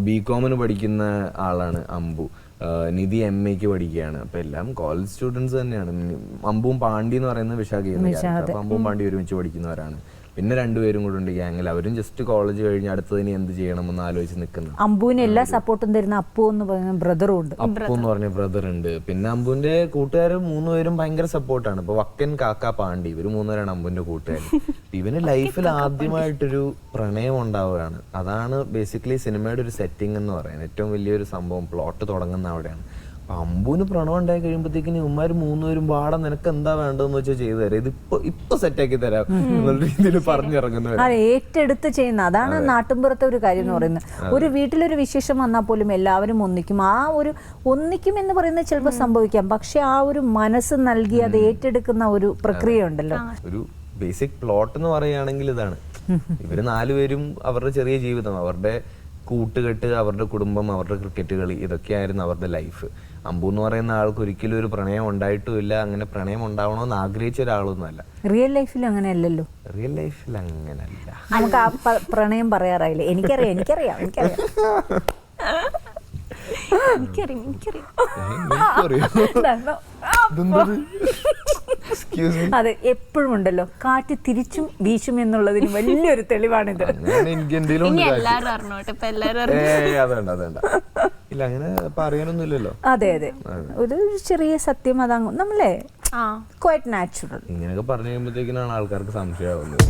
ബികോമിന് പഠിക്കുന്ന ആളാണ് അമ്പു. നിധി MA-ക്ക് പഠിക്കുകയാണ്. അപ്പൊ എല്ലാം കോളേജ് സ്റ്റുഡൻസ് തന്നെയാണ്. അമ്പും പാണ്ഡി എന്ന് പറയുന്ന വിശാഖ. അപ്പൊ അമ്പും പാണ്ഡി ഒരുമിച്ച് പഠിക്കുന്നവരാണ്. പിന്നെ രണ്ടുപേരും കൂടെ ഉണ്ട് ഗ്യാങ്ങിൽ. അവരും ജസ്റ്റ് കോളേജ് കഴിഞ്ഞ് അടുത്തതിന് എന്ത് ചെയ്യണമെന്ന് ആലോചിച്ച് നിൽക്കുന്നു. അമ്പുവിന് എല്ലാ സപ്പോർട്ടും തരുന്ന അപ്പു എന്ന് പറയുന്ന ബ്രദറും ഉണ്ട്. അപ്പു എന്ന് പറഞ്ഞ ബ്രദർ ഉണ്ട്. പിന്നെ അമ്പുവിന്റെ കൂട്ടുകാർ 3 പേരും ഭയങ്കര സപ്പോർട്ടാണ്. ഇപ്പൊ വക്കൻ, കാക്ക, പാണ്ഡി ഇവര് 3 പേരാണ് അമ്പുവിന്റെ കൂട്ടുകാർ. ഇവന് ലൈഫിൽ ആദ്യമായിട്ടൊരു പ്രണയം ഉണ്ടാവുകയാണ്. അതാണ് ബേസിക്കലി സിനിമയുടെ ഒരു സെറ്റിംഗ് എന്ന് പറയുന്നത്. ഏറ്റവും വലിയൊരു സംഭവം പ്ലോട്ട് തുടങ്ങുന്ന അവിടെയാണ്. അമ്പൂന് പ്രണവം ഉണ്ടായി കഴിയുമ്പോഴത്തേക്കിന് ഇവന്മാര് 3 പേരും പാടാൻ നിനക്ക് എന്താ വേണ്ടതെന്ന് വെച്ചാൽ ചെയ്തു തരാം, ഇത് ഇപ്പൊ സെറ്റാക്കി തരാം എന്നുള്ള രീതിയിൽ പറഞ്ഞിറങ്ങുന്നവർ ഏറ്റെടുത്ത് ചെയ്യുന്ന അതാണ് നാട്ടിൻപുറത്തെ ഒരു കാര്യം എന്ന് പറയുന്നത്. ഒരു വീട്ടിലൊരു വിശേഷം വന്നാൽ പോലും എല്ലാവരും ഒന്നിക്കും. ആ ഒരു ഒന്നിക്കും എന്ന് പറയുന്നത് ചിലപ്പോൾ സംഭവിക്കാം, പക്ഷെ ആ ഒരു മനസ്സ് നൽകി അത് ഏറ്റെടുക്കുന്ന ഒരു പ്രക്രിയ ഉണ്ടല്ലോ. ഒരു ബേസിക് പ്ലോട്ട് എന്ന് പറയുകയാണെങ്കിൽ ഇതാണ്. ഇവര് 4 പേരും അവരുടെ ചെറിയ ജീവിതം, അവരുടെ കൂട്ടുകെട്ട്, അവരുടെ കുടുംബം, അവരുടെ ക്രിക്കറ്റ് കളി, ഇതൊക്കെയായിരുന്നു അവരുടെ ലൈഫ്. അമ്പു എന്ന് പറയുന്ന ആൾക്ക് ഒരിക്കലും ഒരു പ്രണയം ഉണ്ടായിട്ടുമില്ല. അങ്ങനെ പ്രണയം ഉണ്ടാവണമെന്ന് ആഗ്രഹിച്ച ഒരാളൊന്നുമല്ല. റിയൽ ലൈഫിൽ അങ്ങനെയല്ലോ. റിയൽ ലൈഫിൽ അങ്ങനല്ല. നമുക്ക് ആ പ്രണയം പറയാറായില്ലേ? എനിക്കറിയാം. അതെ, എപ്പോഴും ഉണ്ടല്ലോ കാറ്റ് തിരിച്ചും വീശും എന്നുള്ളതിന് വലിയൊരു തെളിവാണിത്. ഇല്ല, അങ്ങനെ പറയാനൊന്നുമില്ലല്ലോ. അതെ അതെ, ഒരു ചെറിയ സത്യം അതങ്ങ് നമ്മളെ ക്വൈറ്റ് നാച്ചുറൽ. ഇങ്ങനെയൊക്കെ പറഞ്ഞു കഴിയുമ്പോഴത്തേക്കിനാണ് ആൾക്കാർക്ക് സംശയമാവുന്നത്.